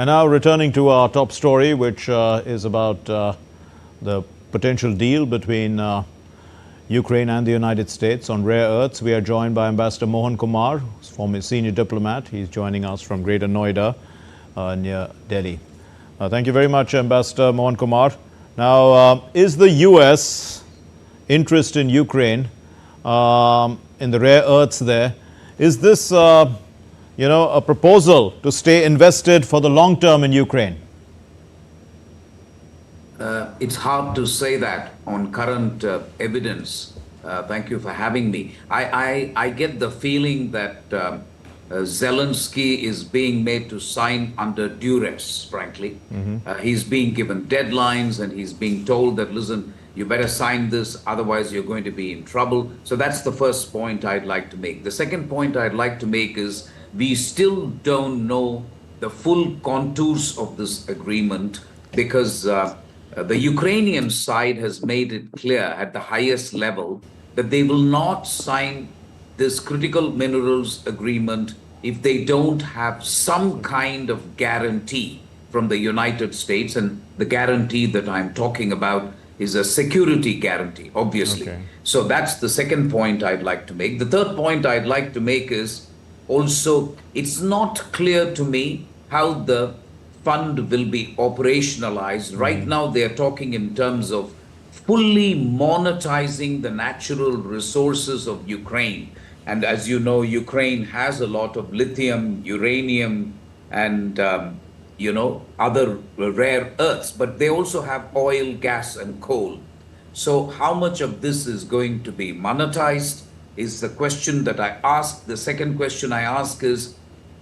And now returning to our top story, which is about the potential deal between Ukraine and the United States on rare earths. We are joined by Ambassador Mohan Kumar, former senior diplomat. He's joining us from Greater Noida near Delhi. Thank you very much, Ambassador Mohan Kumar. Now, is the U.S. interest in Ukraine, in the rare earths there, is this a proposal to stay invested for the long term in Ukraine? It's hard to say that on current evidence. Thank you for having me. I get the feeling that Zelensky is being made to sign under duress, frankly. He's being given deadlines and he's being told that, listen, you better sign this, otherwise you're going to be in trouble. So that's the first point I'd like to make. The second point I'd like to make is we still don't know the full contours of this agreement because the Ukrainian side has made it clear at the highest level that they will not sign this critical minerals agreement if they don't have some kind of guarantee from the United States. And the guarantee that I'm talking about is a security guarantee, obviously. Okay. So that's the second point I'd like to make. The third point I'd like to make is also, it's not clear to me how the fund will be operationalized. Right now, they're talking in terms of fully monetizing the natural resources of Ukraine. And as you know, Ukraine has a lot of lithium, uranium, and other rare earths, but they also have oil, gas, and coal. So how much of this is going to be monetized is the question that I ask. The second question I ask is,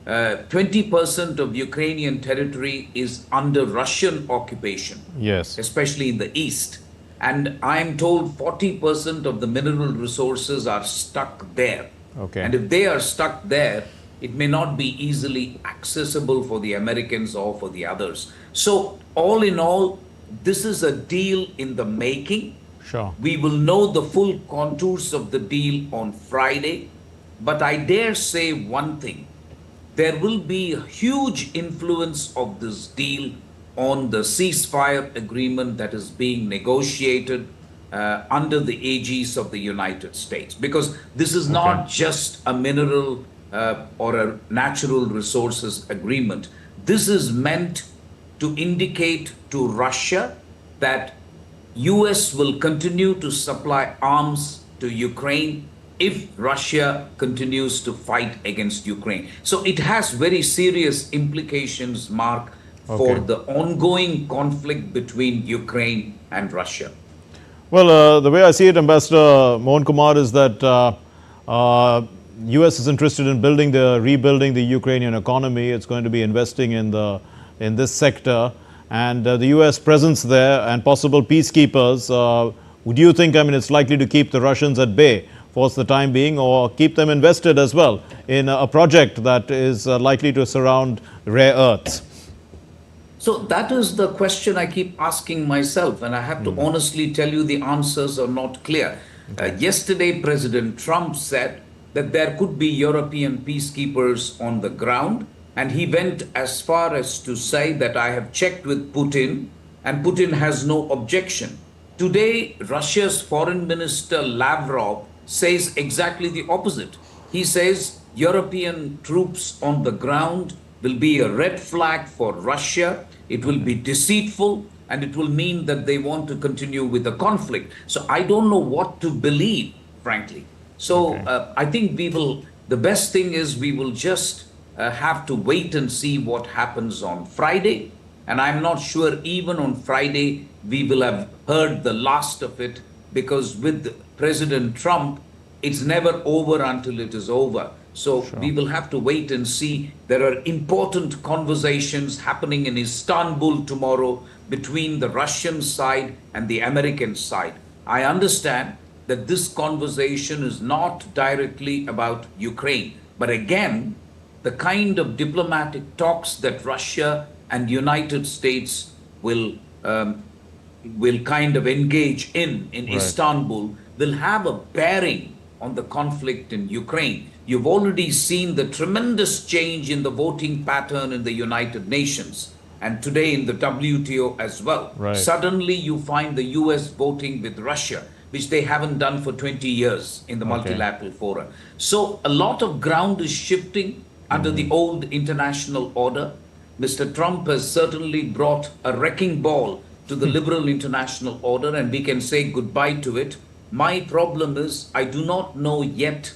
20% of Ukrainian territory is under Russian occupation, yes, especially in the east. And I'm told 40% of the mineral resources are stuck there. Okay. And if they are stuck there, it may not be easily accessible for the Americans or for the others. So all in all, this is a deal in the making. Sure. We will know the full contours of the deal on Friday. But I dare say one thing. There will be a huge influence of this deal on the ceasefire agreement that is being negotiated under the aegis of the United States. Because this is not just a mineral or a natural resources agreement. This is meant to indicate to Russia that US will continue to supply arms to Ukraine if Russia continues to fight against Ukraine. So it has very serious implications, Mark, for the ongoing conflict between Ukraine and Russia. Well, the way I see it, Ambassador Mohan Kumar, is that US is interested in rebuilding the Ukrainian economy. It's going to be investing in this sector, and the US presence there and possible peacekeepers. Do you think, it's likely to keep the Russians at bay for the time being, or keep them invested as well in a project that is likely to surround rare earths? So that is the question I keep asking myself, and I have to honestly tell you the answers are not clear. Yesterday, President Trump said that there could be European peacekeepers on the ground, and he went as far as to say that I have checked with Putin, and Putin has no objection. Today, Russia's Foreign Minister Lavrov says exactly the opposite. He says European troops on the ground will be a red flag for Russia. It will be deceitful, and it will mean that they want to continue with the conflict. So I don't know what to believe, frankly. So I think the best thing is we will just have to wait and see what happens on Friday. And I'm not sure even on Friday we will have heard the last of it, because with President Trump, it's never over until it is over. So we will have to wait and see. There are important conversations happening in Istanbul tomorrow between the Russian side and the American side. I understand that this conversation is not directly about Ukraine, but again, the kind of diplomatic talks that Russia and United States will kind of engage in Istanbul will have a bearing on the conflict in Ukraine. You've already seen the tremendous change in the voting pattern in the United Nations and today in the WTO as well. Right. Suddenly you find the US voting with Russia, which they haven't done for 20 years in the multilateral forum. So a lot of ground is shifting under the old international order. Mr. Trump has certainly brought a wrecking ball to the liberal international order, and we can say goodbye to it. My problem is I do not know yet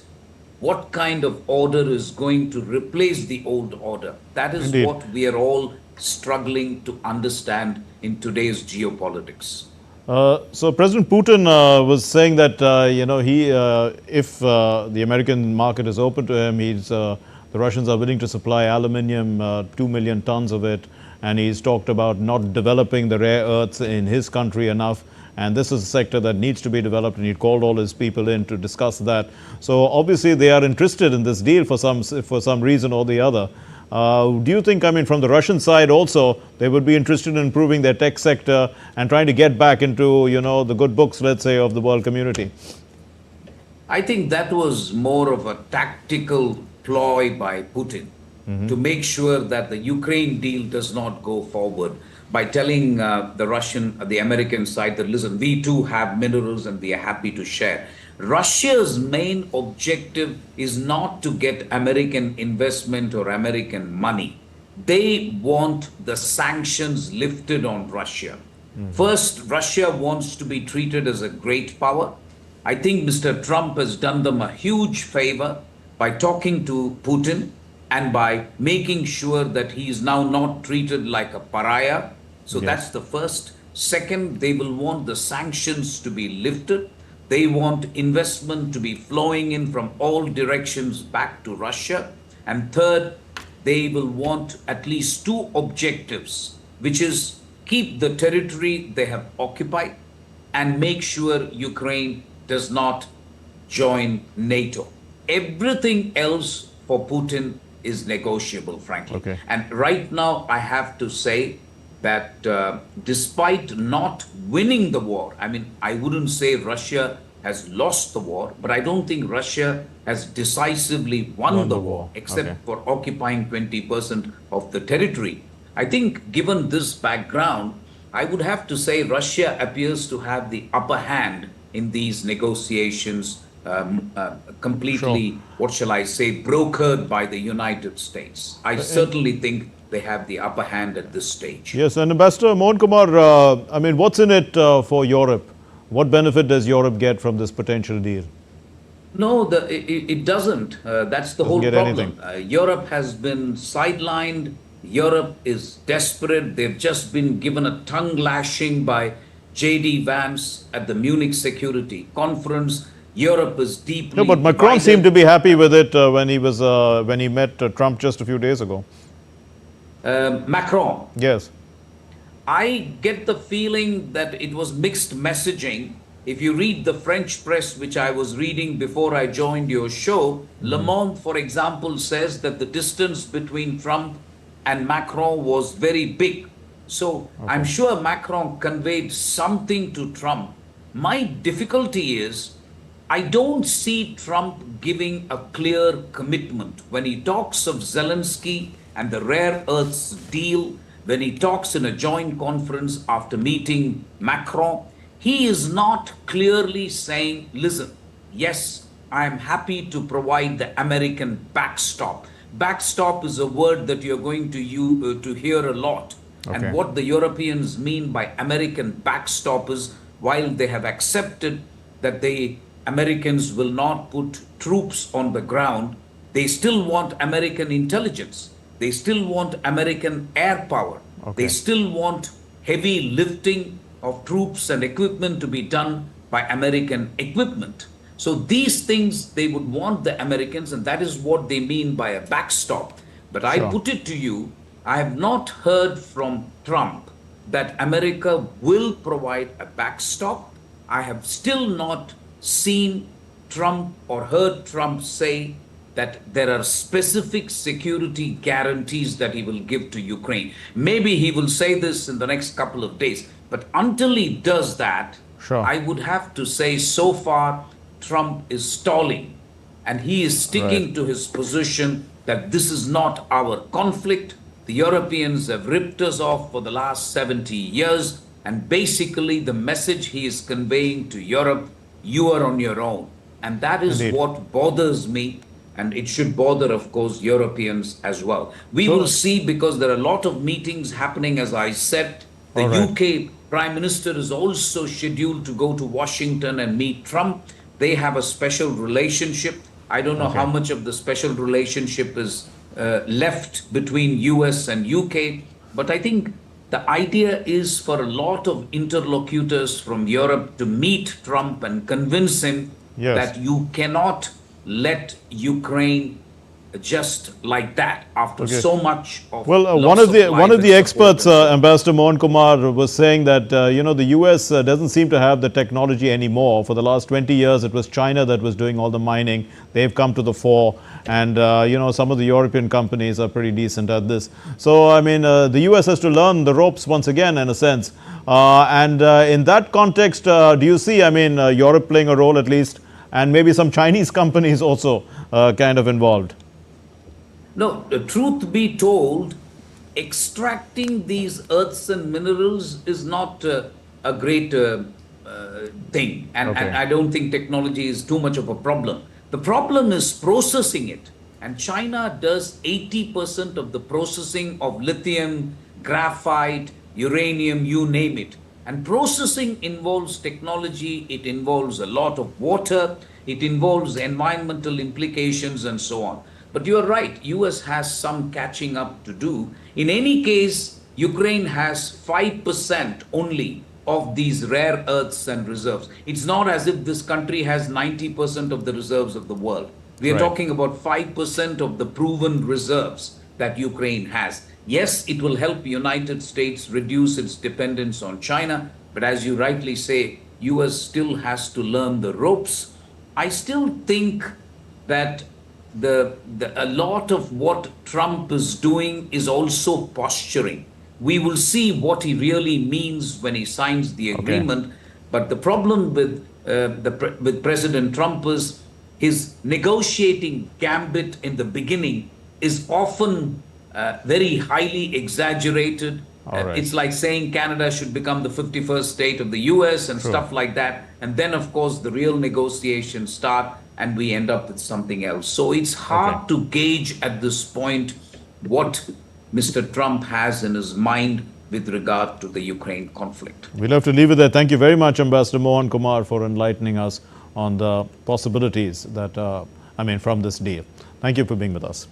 what kind of order is going to replace the old order. That is Indeed. what we are all struggling to understand in today's geopolitics. So President Putin was saying that if the American market is open to him, the Russians are willing to supply aluminium, 2 million tons of it, and he's talked about not developing the rare earths in his country enough. And this is a sector that needs to be developed, and he called all his people in to discuss that. So obviously they are interested in this deal for some reason or the other. Do you think, I mean, from the Russian side also, they would be interested in improving their tech sector and trying to get back into, the good books, let's say, of the world community? I think that was more of a tactical ploy by Putin to make sure that the Ukraine deal does not go forward by telling the American side that, listen, we too have minerals and we are happy to share. Russia's main objective is not to get American investment or American money. They want the sanctions lifted on Russia. First, Russia wants to be treated as a great power. I think Mr. Trump has done them a huge favor by talking to Putin and by making sure that he is now not treated like a pariah. So that's the first. Second, they will want the sanctions to be lifted. They want investment to be flowing in from all directions back to Russia. And third, they will want at least two objectives, which is keep the territory they have occupied and make sure Ukraine does not join NATO. Everything else for Putin is negotiable, frankly. Okay. And right now, I have to say that despite not winning the war, I mean, I wouldn't say Russia has lost the war, but I don't think Russia has decisively won the war, except for occupying 20% of the territory. I think given this background, I would have to say Russia appears to have the upper hand in these negotiations, completely, what shall I say, brokered by the United States. I certainly think they have the upper hand at this stage. Yes, and Ambassador Mohan Kumar, I mean, what's in it for Europe? What benefit does Europe get from this potential deal? No, it doesn't. That's the whole problem. Europe has been sidelined. Europe is desperate. They've just been given a tongue lashing by J.D. Vance at the Munich Security Conference. Europe is deeply No, but Macron divided. seemed to be happy with it when he met Trump just a few days ago. Macron. Yes. I get the feeling that it was mixed messaging. If you read the French press, which I was reading before I joined your show, Le Monde, for example, says that the distance between Trump and Macron was very big. So I'm sure Macron conveyed something to Trump. My difficulty is I don't see Trump giving a clear commitment. When he talks of Zelensky and the rare earths deal, when he talks in a joint conference after meeting Macron, he is not clearly saying, listen, yes, I am happy to provide the American backstop. Backstop is a word that you're going to hear a lot. And what the Europeans mean by American backstop is, while they have accepted that the Americans will not put troops on the ground, they still want American intelligence. They still want American air power. They still want heavy lifting of troops and equipment to be done by American equipment. So these things they would want the Americans, and that is what they mean by a backstop. But I put it to you, I have not heard from Trump that America will provide a backstop. I have still not seen Trump or heard Trump say that there are specific security guarantees that he will give to Ukraine. Maybe he will say this in the next couple of days. But until he does that, I would have to say so far, Trump is stalling and he is sticking to his position that this is not our conflict. The Europeans have ripped us off for the last 70 years. And basically, the message he is conveying to Europe, you are on your own. And that is what bothers me. And it should bother, of course, Europeans as well. We will see, because there are a lot of meetings happening, as I said. The UK Prime Minister is also scheduled to go to Washington and meet Trump. They have a special relationship. I don't know how much of the special relationship is left between US and UK. But I think the idea is for a lot of interlocutors from Europe to meet Trump and convince him that you cannot let Ukraine just like that after so much of one of the experts, Ambassador Mohan Kumar, was saying that the US doesn't seem to have the technology anymore. For the last 20 years, it was China that was doing all the mining. They've come to the fore, and some of the European companies are pretty decent at this. So I mean, the US has to learn the ropes once again, in a sense. In that context, do you see, I mean, Europe playing a role at least, and maybe some Chinese companies also kind of involved? No, the truth be told, extracting these earths and minerals is not a great thing. And I don't think technology is too much of a problem. The problem is processing it. And China does 80% of the processing of lithium, graphite, uranium, you name it. And processing involves technology, it involves a lot of water, it involves environmental implications and so on. But you're right, US has some catching up to do. In any case, Ukraine has 5% only of these rare earths and reserves. It's not as if this country has 90% of the reserves of the world. We are talking about 5% of the proven reserves that Ukraine has. Yes, it will help United States reduce its dependence on China, but as you rightly say, US still has to learn the ropes. I still think that a lot of what Trump is doing is also posturing. We will see what he really means when he signs the agreement. But the problem with President Trump is his negotiating gambit in the beginning is often very highly exaggerated. It's like saying Canada should become the 51st state of the US and stuff like that. And then, of course, the real negotiations start and we end up with something else. So it's hard to gauge at this point what Mr. Trump has in his mind with regard to the Ukraine conflict. We'll have to leave it there. Thank you very much, Ambassador Mohan Kumar, for enlightening us on the possibilities that, from this deal. Thank you for being with us.